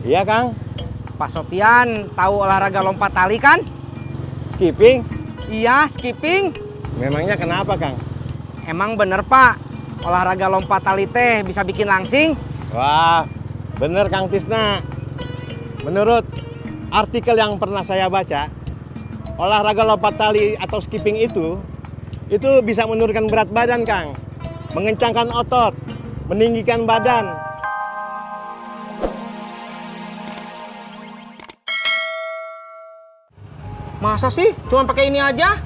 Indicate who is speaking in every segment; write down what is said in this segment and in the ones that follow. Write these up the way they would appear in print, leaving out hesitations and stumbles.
Speaker 1: Iya, Kang.
Speaker 2: Pak Sofian tahu olahraga lompat tali kan?
Speaker 1: Skipping?
Speaker 2: Iya, skipping.
Speaker 1: Memangnya kenapa, Kang?
Speaker 2: Emang bener, Pak, olahraga lompat tali teh bisa bikin langsing?
Speaker 1: Wah, bener Kang Tisna. Menurut artikel yang pernah saya baca, olahraga lompat tali atau skipping itu bisa menurunkan berat badan, Kang. Mengencangkan otot, meninggikan badan.
Speaker 2: Masa sih? Cuma pakai ini aja?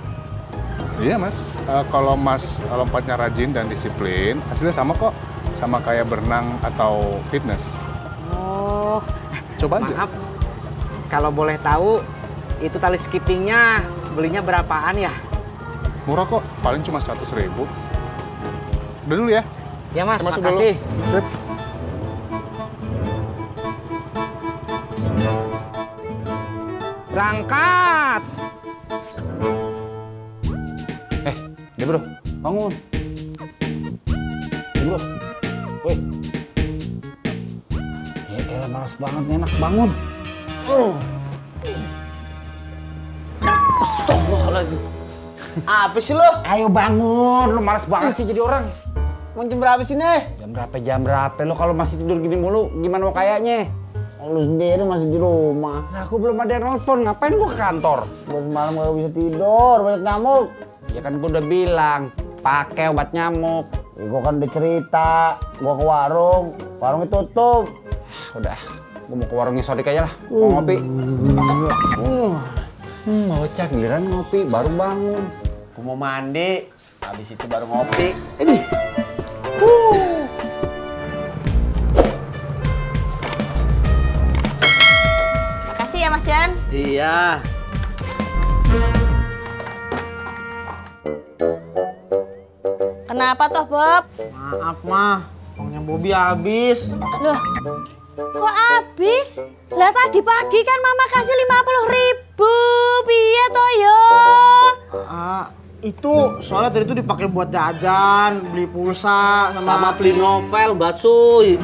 Speaker 3: Iya mas, kalau mas lompatnya rajin dan disiplin, hasilnya sama kok. Sama kayak berenang atau fitness.
Speaker 2: Oh,
Speaker 3: Coba aja.
Speaker 2: maaf. Kalau boleh tahu, itu tali skippingnya belinya berapaan ya?
Speaker 3: Murah kok, paling cuma 100.000. Udah dulu ya.
Speaker 2: Ya mas,
Speaker 3: Saya masuk
Speaker 2: makasih.
Speaker 3: dulu. Sip.
Speaker 2: Berangkat!
Speaker 4: Dia bro, bangun. Dia bro, woi. Ya elah malas banget nih anak, bangun.
Speaker 5: Astagfirullahaladzim. Apa sih lo?
Speaker 4: Ayo bangun, lu malas banget sih jadi orang.
Speaker 5: Mau jam berapa sih nih?
Speaker 4: Jam berapa? Lu kalau masih tidur gini mulu, gimana mau kayaknya?
Speaker 5: Lu sendiri masih di rumah.
Speaker 4: Nah, aku belum ada yang nelfon, ngapain gua ke kantor?
Speaker 5: Gua semalam gak bisa tidur, banyak nyamuk.
Speaker 4: Ya kan gua udah bilang, pakai obat nyamuk.
Speaker 5: Ya, gua kan udah cerita, gua ke warungnya tutup.
Speaker 4: Udah, gua mau ke warungnya Sodik aja lah, mau ngopi. Bocah giliran ngopi, baru bangun.
Speaker 5: Gua mau mandi, habis itu baru ngopi. Ini.
Speaker 6: Makasih ya Mas Jan.
Speaker 2: Iya.
Speaker 6: Kenapa toh Bob?
Speaker 5: Maaf mah, uangnya Bobby habis.
Speaker 6: Loh, kok habis? Lah tadi pagi kan Mama kasih 50.000. Piye toh yo?
Speaker 5: Itu soalnya tadi itu dipakai buat jajan, beli pulsa
Speaker 7: sama beli novel, Mbak Cuy.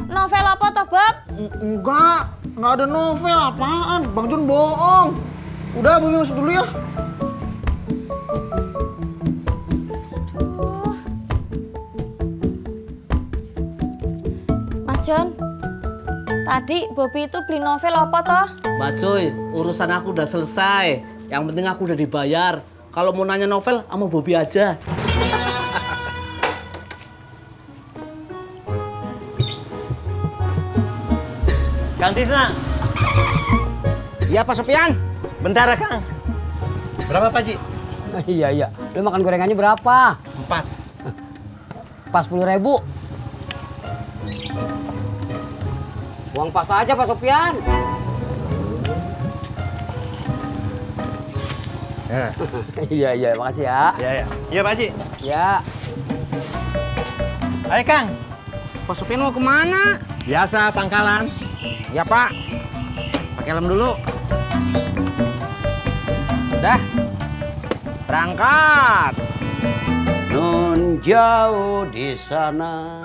Speaker 6: Novel apa toh Bob?
Speaker 5: Enggak ada novel, apaan? Bang Jun bohong. Udah, Bobby masuk dulu ya.
Speaker 6: Mas Jon, tadi Bobby itu beli novel apa toh?
Speaker 7: Mbak Cuy, urusan aku udah selesai. Yang penting aku udah dibayar. Kalau mau nanya novel, sama Bobby aja.
Speaker 1: Kang Tisna.
Speaker 2: Iya Pak Sofian.
Speaker 1: Bentar, Kang. Berapa, Pak Ji?
Speaker 8: Iya. Lu makan gorengannya berapa?
Speaker 1: 4.
Speaker 8: Pas 10.000. Uang pas aja Pak Sofian.
Speaker 1: Ya.
Speaker 8: Iya, makasih ya.
Speaker 1: Iya, Pak Ji.
Speaker 8: Ya.
Speaker 1: Ayo, Kang.
Speaker 2: Pak Sofian mau kemana?
Speaker 1: Biasa pangkalan.
Speaker 2: Ya Pak. Pakai helm dulu. Dah. Berangkat.
Speaker 5: Nun jauh di sana,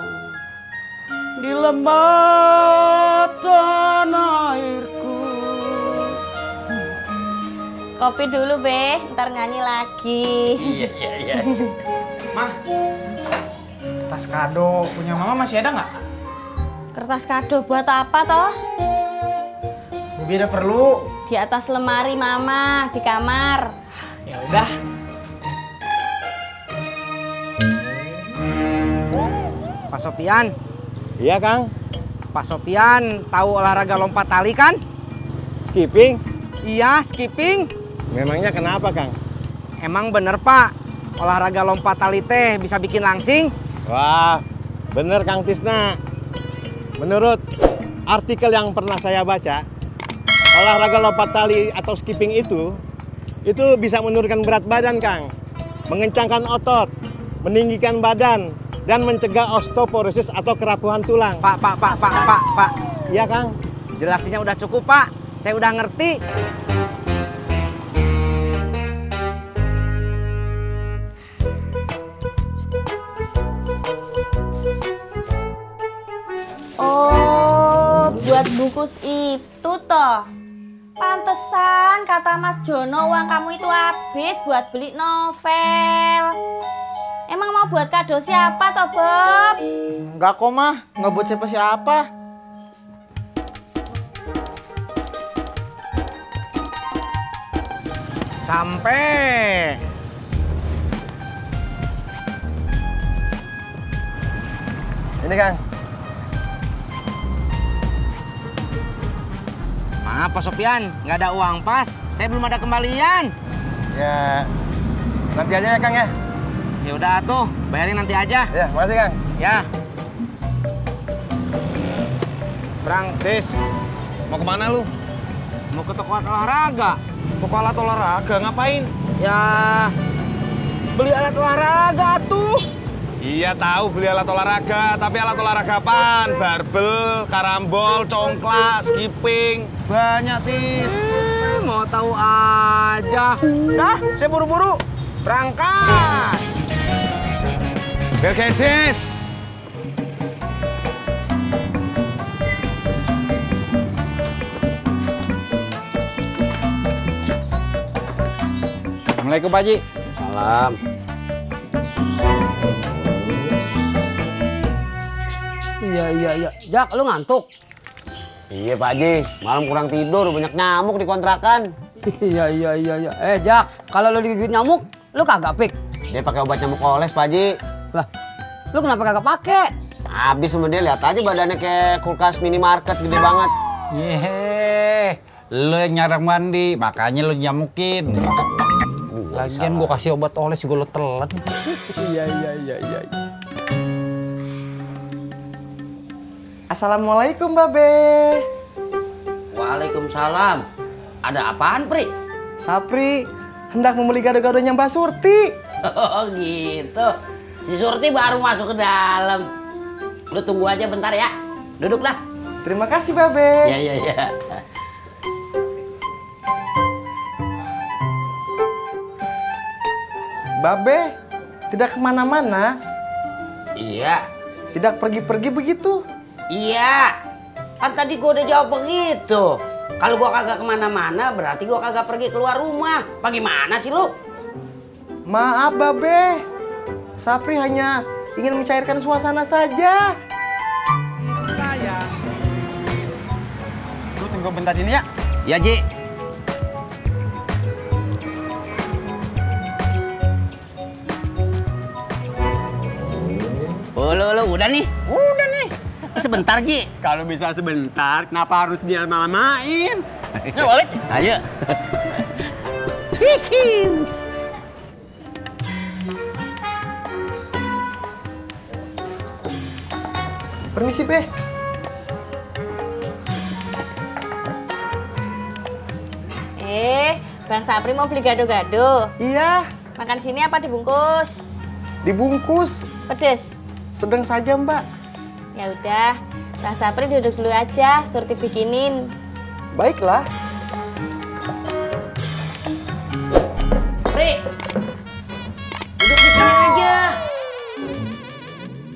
Speaker 5: di lembah tanah airku.
Speaker 6: Kopi dulu Be, ntar nyanyi lagi.
Speaker 5: Iya.
Speaker 9: Mah, tas kado punya Mama masih ada nggak?
Speaker 6: Kertas kado buat apa toh?
Speaker 9: Bobby ada perlu.
Speaker 6: Di atas lemari Mama, di kamar.
Speaker 9: Ya udah.
Speaker 2: Pak Sofian.
Speaker 1: Iya, Kang.
Speaker 2: Pak Sofian tahu olahraga lompat tali kan?
Speaker 1: Skipping?
Speaker 2: Iya, skipping.
Speaker 1: Memangnya kenapa, Kang?
Speaker 2: Emang bener Pak, olahraga lompat tali teh bisa bikin langsing?
Speaker 1: Wah, bener Kang Tisna. Menurut artikel yang pernah saya baca, olahraga lompat tali atau skipping itu bisa menurunkan berat badan, Kang. Mengencangkan otot, meninggikan badan, dan mencegah osteoporosis atau kerapuhan tulang.
Speaker 2: Pak.
Speaker 1: Iya, Kang.
Speaker 2: Jelasinnya udah cukup Pak, saya udah ngerti.
Speaker 6: buat bungkus itu toh. Pantesan kata Mas Jono uang kamu itu habis buat beli novel. Emang mau buat kado siapa toh, Bob?
Speaker 5: Enggak kok, Mah. Nggak buat siapa-siapa.
Speaker 2: Sampai.
Speaker 1: Ini Kang.
Speaker 2: Maaf Pak Sopian, nggak ada uang pas. Saya belum ada kembalian.
Speaker 1: Ya, nanti aja ya Kang ya.
Speaker 2: Ya udah tuh, bayarin nanti aja.
Speaker 1: Ya, makasih Kang.
Speaker 2: Ya.
Speaker 1: Tis, mau kemana lu?
Speaker 2: Mau ke toko alat olahraga.
Speaker 1: Toko alat olahraga, ngapain?
Speaker 2: Ya, beli alat olahraga tuh.
Speaker 3: Iya tahu beli alat olahraga, tapi alat olahraga apaan? Barbel, karambol, congklak, skipping.
Speaker 1: Banyak, Tis.
Speaker 2: Mau tahu aja. Dah, saya buru-buru. Berangkat.
Speaker 3: Belgedes.
Speaker 4: Assalamualaikum Pak Haji.
Speaker 8: Salam. Iya. Jak, lu ngantuk?
Speaker 10: Iya Pak Haji, malam kurang tidur, banyak nyamuk di kontrakan.
Speaker 8: Iya. Jak, kalau lu digigit nyamuk, lu kagak pik?
Speaker 10: Dia pakai obat nyamuk oles Pak Haji.
Speaker 8: Lah, lu kenapa kagak pakai?
Speaker 10: Habis sama dia, lihat aja badannya kayak kulkas minimarket gede banget.
Speaker 4: Yeay, lu yang nyarang mandi, makanya lu nyamukin. Lagian gua kasih obat oles juga lu telan. Iya.
Speaker 5: Assalamualaikum, Babe.
Speaker 11: Waalaikumsalam. Ada apaan, Pri?
Speaker 5: Sapri hendak membeli gado-gadonya Mbak Surti.
Speaker 11: Oh gitu. Si Surti baru masuk ke dalam. Lu tunggu aja bentar ya. Duduklah.
Speaker 5: Terima kasih, Babe.
Speaker 11: Iya.
Speaker 5: Babe, tidak kemana-mana.
Speaker 11: Iya.
Speaker 5: Tidak pergi-pergi begitu.
Speaker 11: Iya. Kan tadi gua udah jawab begitu. Kalau gua kagak kemana-mana, berarti gua kagak pergi keluar rumah. Bagaimana sih lu?
Speaker 5: Maaf, Babe. Sapri hanya ingin mencairkan suasana saja.
Speaker 9: Sayang. Lu tunggu bentar ini ya.
Speaker 2: Ya, Ji. Lu udah nih?
Speaker 9: Udah nih.
Speaker 2: Sebentar, Ji.
Speaker 9: Kalau bisa sebentar, kenapa harus dia lama-lamain? Yuk balik.
Speaker 2: Ayo.
Speaker 5: Permisi, Be.
Speaker 6: Bang Sapri mau beli gado-gado?
Speaker 5: Iya.
Speaker 6: Makan sini apa dibungkus?
Speaker 5: Dibungkus.
Speaker 6: Pedes?
Speaker 5: Sedang saja, Mbak.
Speaker 6: Ya udah, Bang Sapri duduk dulu aja, Surti bikinin.
Speaker 5: Baiklah.
Speaker 11: Pri, duduk di sini aja.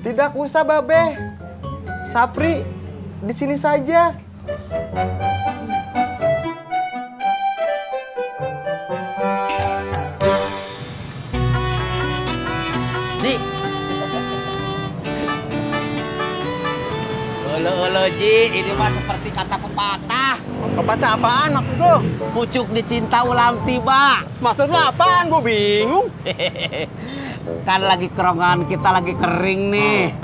Speaker 5: Tidak usah, Babe. Sapri, di sini saja.
Speaker 2: Ulu Ji, ini mah seperti kata pepatah.
Speaker 9: Pepatah apaan maksud lu?
Speaker 2: Pucuk dicinta ulam tiba.
Speaker 9: Maksud lu apaan? Gue bingung.
Speaker 2: Kan lagi kerongan kita lagi kering nih.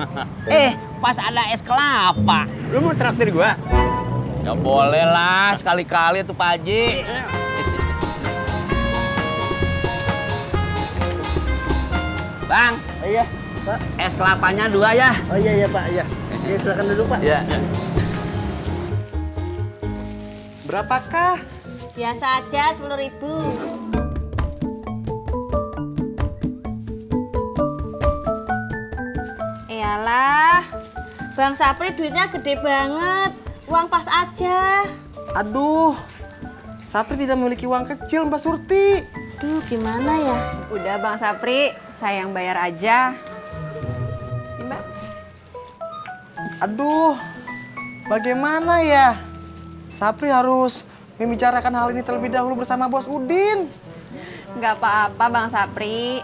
Speaker 2: Pas ada es kelapa.
Speaker 9: Lu mau traktir gua?
Speaker 2: Ya boleh lah, sekali-kali tuh Pak Haji. Bang.
Speaker 5: Iya, Pak.
Speaker 2: Es kelapanya 2 ya.
Speaker 5: Oh iya Pak, iya. Ya, silakan duduk, Pak.
Speaker 2: Ya.
Speaker 5: Berapakah?
Speaker 6: Biasa aja 10.000. Iyalah, Bang Sapri duitnya gede banget. Uang pas aja.
Speaker 5: Aduh, Sapri tidak memiliki uang kecil, Mbak Surti.
Speaker 6: Duh, gimana ya?
Speaker 12: Udah Bang Sapri, saya yang bayar aja. Ini, Mbak.
Speaker 5: Aduh,
Speaker 9: bagaimana ya? Sapri harus membicarakan hal ini terlebih dahulu bersama Bos Udin.
Speaker 12: Nggak apa-apa Bang Sapri.